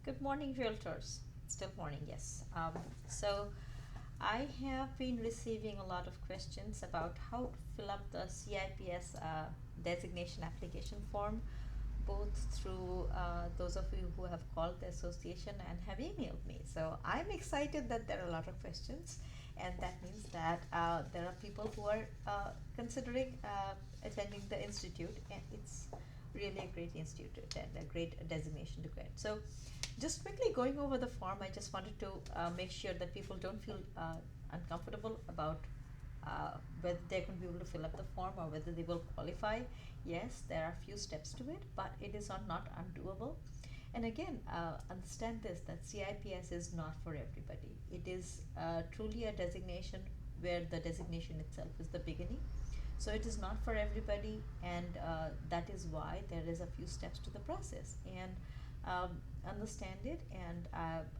Good morning, Realtors. Still morning, yes. So I have been receiving a lot of questions about how to fill up the CIPS designation application form, both through those of you who have called the association and have emailed me. So I'm excited that there are a lot of questions, and that means that there are people who are considering attending the institute, and it's really a great institute to attend, a great designation to get. So just quickly going over the form, I just wanted to make sure that people don't feel uncomfortable about whether they're going to be able to fill up the form or whether they will qualify. Yes, there are a few steps to it, but it is not undoable. And again, understand this, that CIPS is not for everybody. It is truly a designation where the designation itself is the beginning. So it is not for everybody, and that is why there is a few steps to the process. And understand it, and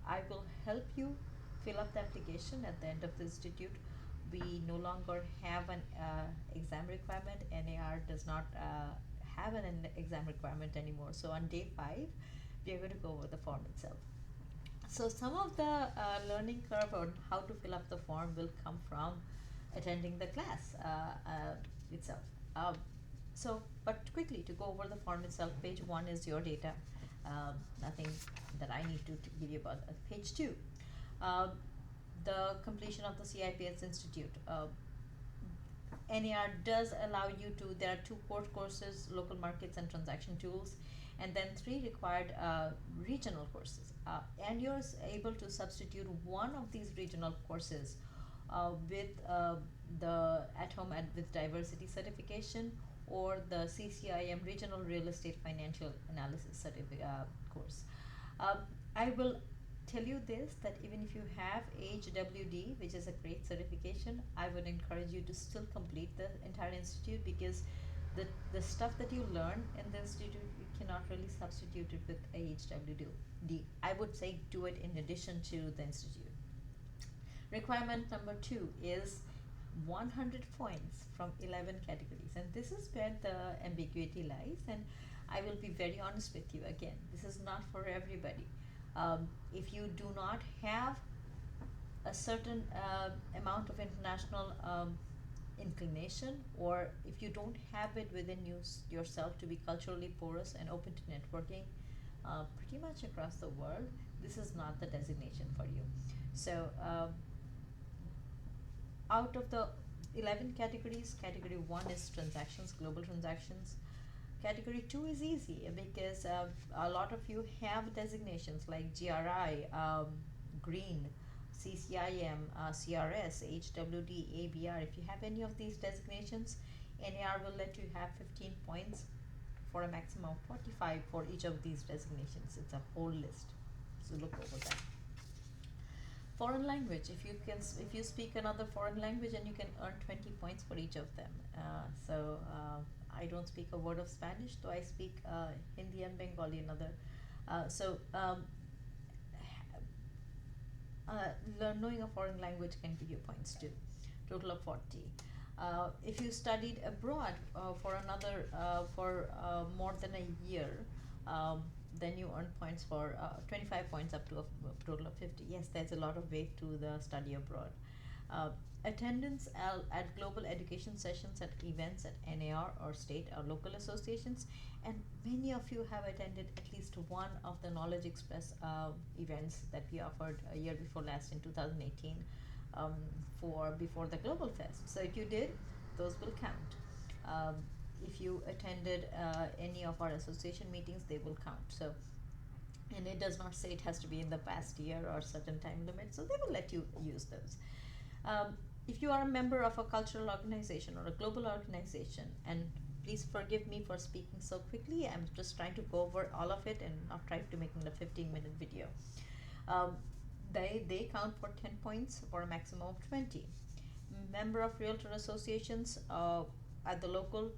I will help you fill up the application at the end of the institute. We no longer have an exam requirement. NAR does not have an exam requirement anymore. So on day 5, we are going to go over the form itself. So some of the learning curve on how to fill up the form will come from attending the class itself. But quickly to go over the form itself, page 1 is your data. Nothing that I need to give you about page 2. The completion of the CIPS Institute. NAR does allow you to, there are 2 core courses, local markets and transaction tools, and then 3 required regional courses. And you're able to substitute one of these regional courses with the at-home and with diversity certification, or the CCIM Regional Real Estate Financial Analysis course. I will tell you this, that even if you have HWD, which is a great certification, I would encourage you to still complete the entire institute, because the stuff that you learn in the institute, you cannot really substitute it with HWD. I would say do it in addition to the institute. Requirement number 2 is 100 points from 11 categories, and this is where the ambiguity lies, and I will be very honest with you. Again, this is not for everybody. If you do not have a certain amount of international inclination, or if you don't have it within yourself to be culturally porous and open to networking pretty much across the world, this is not the designation for you. So out of the 11 categories, category 1 is transactions, global transactions. Category 2 is easy because a lot of you have designations like GRI, Green, CCIM, CRS, HWD, ABR. If you have any of these designations, NAR will let you have 15 points for a maximum of 45 for each of these designations. It's a whole list, so look over that. Foreign language, if you speak another foreign language, and you can earn 20 points for each of them. I don't speak a word of Spanish, though I speak Hindi and Bengali, another. Knowing a foreign language can give you points too. Total of 40. If you studied abroad for more than a year, then you earn points for 25 points up to a total of 50. Yes, there's a lot of weight to the study abroad. Attendance at global education sessions, at events at NAR or state or local associations, and many of you have attended at least one of the Knowledge Express events that we offered a year before last in 2018 before the Global Fest. So if you did, those will count. If you attended any of our association meetings, they will count. So, and it does not say it has to be in the past year or certain time limit, so they will let you use those. If you are a member of a cultural organization or a global organization, and please forgive me for speaking so quickly, I'm just trying to go over all of it and not try to make it a 15-minute video. They count for 10 points for a maximum of 20. Member of Realtor associations at the local,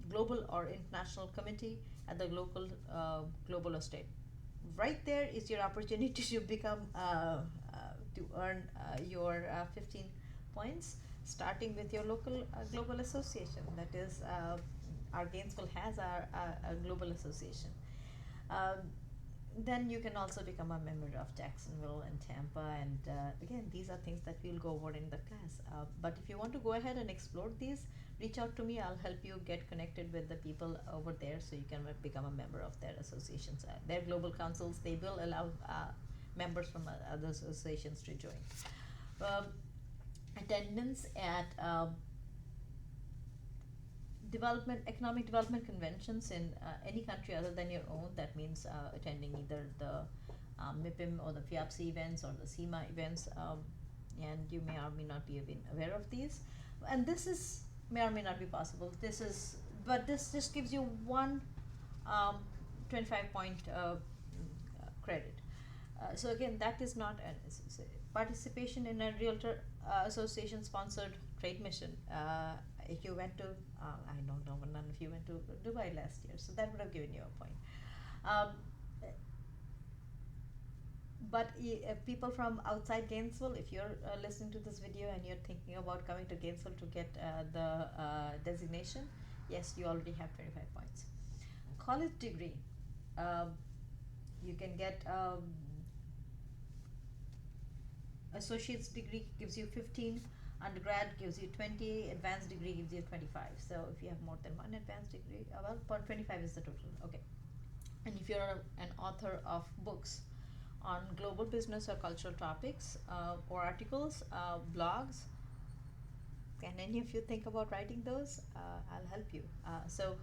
global or international committee, at the local, global or state. Right there is your opportunity to become to earn your 15 points, starting with your local global association. That is, our Gainesville has our global association. then you can also become a member of Jacksonville and Tampa, and again, these are things that we'll go over in the class. But if you want to go ahead and explore these, reach out to me. I'll help you get connected with the people over there so you can become a member of their associations. Their global councils, they will allow members from other associations to join. Um, Attendance at economic development conventions in any country other than your own. That means attending either the MIPIM or the FIAPS events or the SEMA events, and you may or may not be aware of these. And this is may or may not be possible. But this just gives you one 25-point credit. So again, that is not an participation in a realtor association sponsored trade mission. If you went to, I don't know, none of you went to Dubai last year, so that would have given you a point. But people from outside Gainesville, if you're listening to this video and you're thinking about coming to Gainesville to get the designation, yes, you already have 25 points. College degree, you can get associate's degree gives you 15, undergrad gives you 20, advanced degree gives you 25. So if you have more than one advanced degree, well, 25 is the total. Okay. And if you're an author of books on global business or cultural topics, or articles, blogs, can any of you think about writing those? I'll help you. So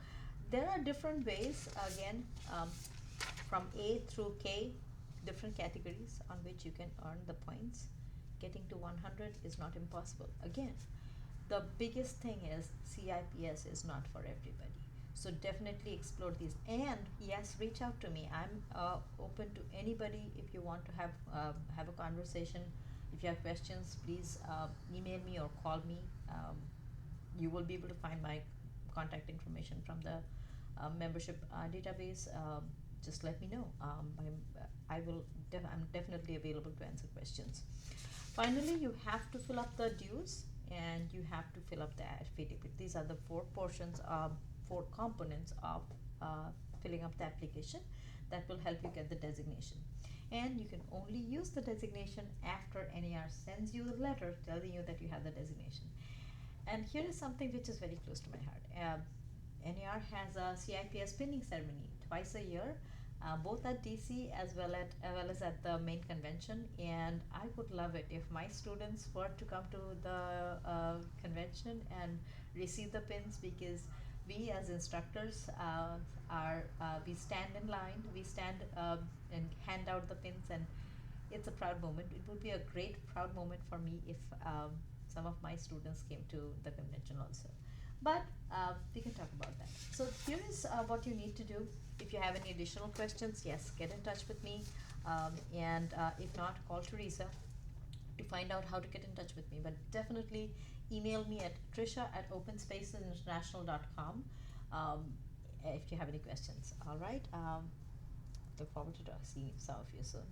there are different ways, again, from A through K, different categories on which you can earn the points. Getting to 100 is not impossible. Again, the biggest thing is CIPS is not for everybody. So definitely explore these. And yes, reach out to me. I'm open to anybody. If you want to have a conversation, if you have questions, please email me or call me. You will be able to find my contact information from the membership database. Just let me know. I'm definitely available to answer questions. Finally, you have to fill up the dues and you have to fill up the affidavit. These are the four components of filling up the application that will help you get the designation. And you can only use the designation after NAR sends you the letter telling you that you have the designation. And here is something which is very close to my heart. NAR has a CIPS pinning ceremony twice a year, both at DC as well as at the main convention, and I would love it if my students were to come to the convention and receive the pins, because we as instructors we stand in line, we stand and hand out the pins, and it's a proud moment. It would be a great proud moment for me if some of my students came to the convention also. But we can talk about that. So here is what you need to do. If you have any additional questions, yes, get in touch with me, and if not, call Teresa to find out how to get in touch with me. But definitely email me at trisha@openspaceinternational.com if you have any questions. All right. Look forward to seeing some of you soon.